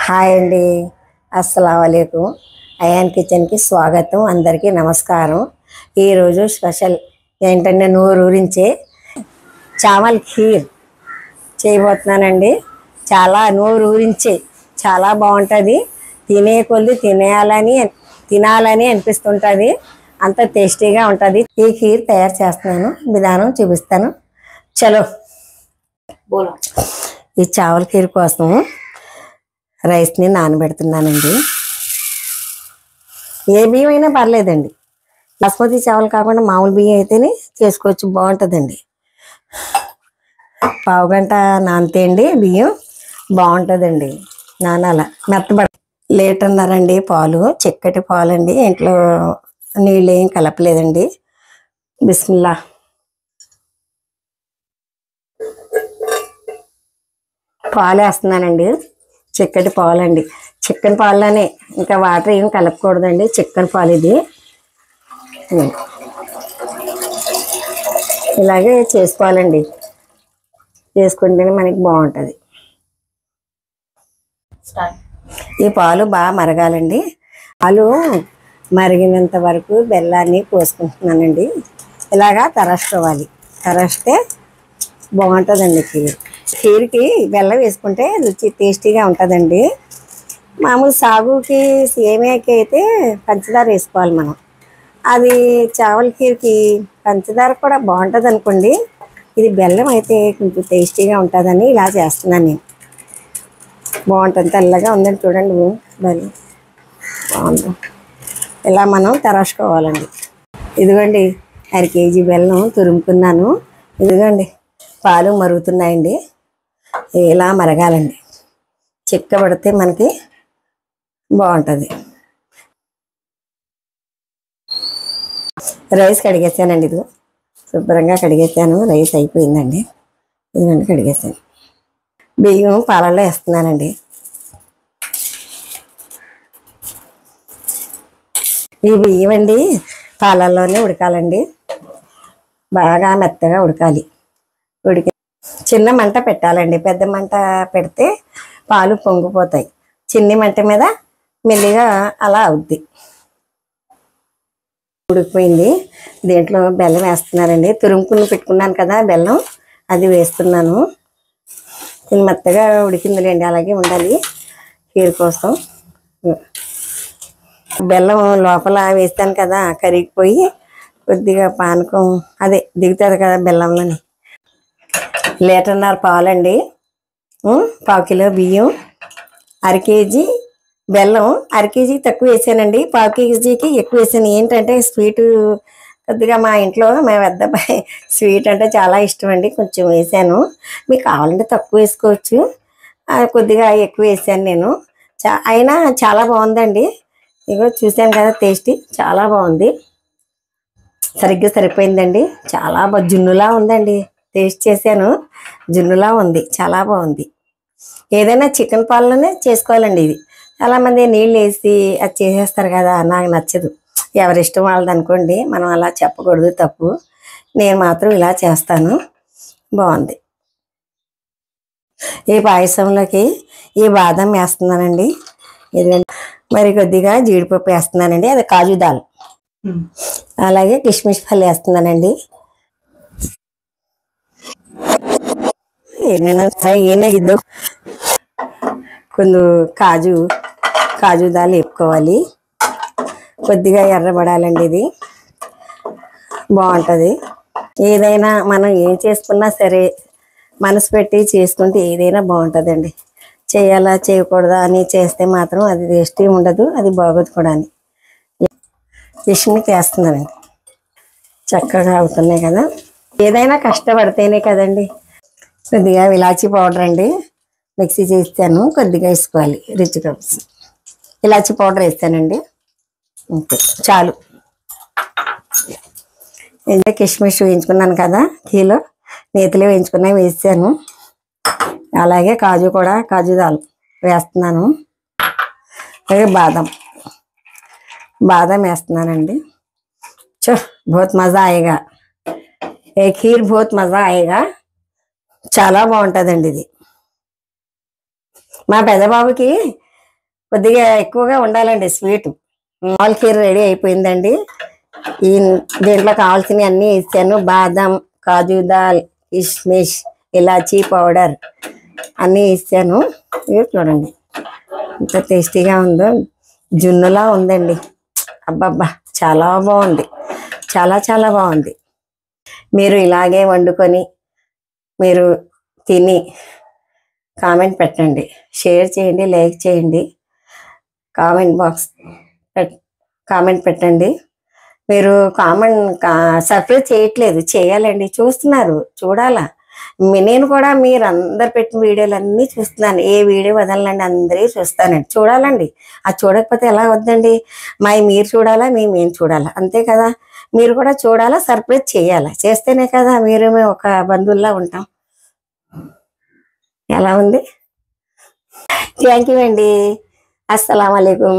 Hi అండి, అస్సలం వాలేకుం. Ion కిచెన్కి స్వాగతం. అందరికీ నమస్కారం. ఈరోజు స్పెషల్ ఏంటంటే నోరూరించే చావల్ ఖీర్ చేయబోతున్నానండి. చాలా నోరూరించే, చాలా బాగుంటుంది. తినే కొద్ది తినాలని అనిపిస్తుంటుంది. అంత టేస్టీగా ఉంటుంది. ఈ ఖీర్ తయారు చేస్తున్నాను, విధానం చూపిస్తాను. చలో. ఈ చావల్ ఖీర్ కోసం రైస్ని నానబెడుతున్నానండి. ఏ బియ్యం అయినా పర్లేదండి, బాస్మతి చావల్ కాకుండా మామూలు బియ్యం అయితేనే చేసుకోవచ్చు, బాగుంటుందండి. పావు గంట నానితే అండి బియ్యం బాగుంటుందండి. నానాల మెత్తబడ లీటర్న్నరండి పాలు, చిక్కటి పాలు అండి. ఇంట్లో నీళ్ళు ఏం కలపలేదండి. బిస్మిల్లా. పాలు వేస్తున్నానండి, చిక్కటి పాలు అండి. చిక్కని పాలనే, ఇంకా వాటర్ ఏం కలపకూడదండి. చిక్కని పాలు ఇది. ఇలాగే చేసుకోవాలండి, చేసుకుంటేనే మనకి బాగుంటుంది. ఈ పాలు బాగా మరగాలండి. పాలు మరిగినంత వరకు బెల్లాన్ని పోసుకుంటున్నానండి. ఇలాగా తరచుకోవాలి, తరస్తే బాగుంటుందండి ఖీర్. ఖీర్కి బెల్లం వేసుకుంటే రుచి టేస్టీగా ఉంటుందండి. మామూలు సాగుకి సేమియాకి అయితే పంచదార వేసుకోవాలి మనం. అది చావల్ ఖీర్కి పంచదార కూడా బాగుంటుంది అనుకోండి. ఇది బెల్లం అయితే కొంచెం టేస్టీగా ఉంటుందని ఇలా చేస్తున్నాను నేను. బాగుంటుంది. తెల్లగా ఉందని చూడండి, బెల్లం బాగుంది. ఇలా మనం తరచుకోవాలండి. ఇదిగోండి 1/2 కేజీ బెల్లం తురుముకున్నాను. ఇదిగోండి పాలు మరుగుతున్నాయండి. ఇలా మరగాలండి, చిక్కబడితే మనకి బాగుంటుంది. రైస్ కడిగేసానండి. ఇది శుభ్రంగా కడిగేసాను. రైస్ అయిపోయిందండి. ఇదిగోండి కడిగేసాను. బియ్యం పాలల్లో వేస్తున్నానండి. ఈ బియ్యం అండి పాలల్లోనే ఉడకాలండి. బాగా మెత్తగా ఉడకాలి. చిన్న మంట పెట్టాలండి. పెద్ద మంట పెడితే పాలు పొంగిపోతాయి. చిన్ని మంట మీద మెల్లిగా అలా అవుద్ది. ఉడికిపోయింది. దీంట్లో బెల్లం వేస్తున్నానండి. తురుముకుని పెట్టుకున్నాను కదా బెల్లం, అది వేస్తున్నాను. ఇది మెత్తగా ఉడికిందిలేండి, అలాగే ఉండాలి ఖీర్ కోసం. బెల్లం లోపల వేస్తాను కదా, కరిగిపోయి కొద్దిగా పానకం అదే దిగుతుంది కదా బెల్లంలోని. 1.5 లీటర్ పాలండి, 1/4 కిలో బియ్యం, 1/2 కేజీ బెల్లం. 1/2 కేజీకి తక్కువ వేసానండి, 1/4 కేజీకి ఎక్కువ వేసాను. ఏంటంటే స్వీటు కొద్దిగా మా ఇంట్లో మా పెద్ద అబ్బాయి స్వీట్ అంటే చాలా ఇష్టం అండి, కొంచెం వేసాను. మీకు కావాలంటే తక్కువ వేసుకోవచ్చు, కొద్దిగా ఎక్కువ వేసాను నేను. అయినా చాలా బాగుందండి. ఇగో చూసాను కదా, టేస్టీ చాలా బాగుంది. సరిగ్గా సరిపోయిందండి. చాలా జున్నులా ఉందండి. టేస్ట్ చేశాను, జున్నులా ఉంది, చాలా బాగుంది. ఏదైనా చికెన్ పాలలోనే చేసుకోవాలండి ఇది. చాలామంది నీళ్ళు వేసి అది చేసేస్తారు కదా, నాకు నచ్చదు. ఎవరిష్టం వాళ్ళది అనుకోండి, మనం అలా చెప్పకూడదు, తప్పు. నేను మాత్రం ఇలా చేస్తాను, బాగుంది. ఈ పాయసంలోకి ఈ బాదం వేస్తున్నానండి. ఇది మరి కొద్దిగా జీడిపప్పు వేస్తున్నానండి, అది కాజు దాల్. అలాగే కిస్మిస్ పల్లి వేస్తున్నానండి. ఏనాగిద్దు కొంచెం కాజు దాల్ వేపుకోవాలి. కొద్దిగా ఎర్రబడాలండి, ఇది బాగుంటుంది. ఏదైనా మనం ఏం చేసుకున్నా సరే మనసు పెట్టి చేసుకుంటే ఏదైనా బాగుంటుందండి. చేయాలా చేయకూడదా అని చేస్తే మాత్రం అది టేస్టీ ఉండదు, అది బాగోదు కూడా అని. కిస్మిస్ వేస్తున్నానండి. చక్కగా అవుతున్నాయి కదా. ఏదైనా కష్టపడితేనే కదండి. కొద్దిగా ఇలాచీ పౌడర్ అండి, మిక్సీ చేస్తాను, కొద్దిగా వేసుకోవాలి రుచి కోసం. ఇలాచీ పౌడర్ వేస్తానండి, అంతే చాలు. ఇంకా కిస్మిస్ వేయించుకున్నాను కదా, కిలో నేతిలో వేయించుకున్నా వేసాను. అలాగే కాజు దాల్ వేస్తున్నాను. అలాగే బాదం వేస్తున్నానండి. बहुत मज़ा आएगा, ఏ ఖీర్ बहुत मज़ा आएगा. చాలా బాగుంటుందండి ఇది. మా పెద్దబాబుకి కొద్దిగా ఎక్కువగా ఉండాలండి స్వీట్. ఆల్ కీర్ రెడీ అయిపోయిందండి. ఈ దీంట్లో కావాల్సినవి అన్నీ ఇచ్చాను. బాదం, కాజు దాల్, కిస్మిస్, ఇలాచీ పౌడర్ అన్నీ ఇచ్చాను. ఇవి చూడండి ఎంత టేస్టీగా ఉందో, జున్నులా ఉందండి. అబ్బబ్బా చాలా బాగుంది, చాలా చాలా బాగుంది. మీరు ఇలాగే వండుకొని మీరు తిని కామెంట్ పెట్టండి, షేర్ చేయండి, లైక్ చేయండి, కామెంట్ పెట్టండి. మీరు సబ్స్క్రైబ్ చేయట్లేదు, చేయాలండి. చూస్తున్నారు, చూడాలా. నేను కూడా మీరు అందరు పెట్టిన వీడియోలన్నీ చూస్తున్నాను. ఏ వీడియో వదలండి, అందరూ చూస్తానండి, చూడాలండి. అది చూడకపోతే ఎలా వద్దండి. మీరు చూడాలా, మేము చూడాలా, అంతే కదా. మీరు కూడా చూడాలా, సర్ప్రైజ్ చేయాలా. చేస్తేనే కదా మీరు మేము ఒక బంధువుల్లా ఉంటాం. ఎలా ఉంది? థ్యాంక్ యూ అండి. అస్సలాము అలైకుం.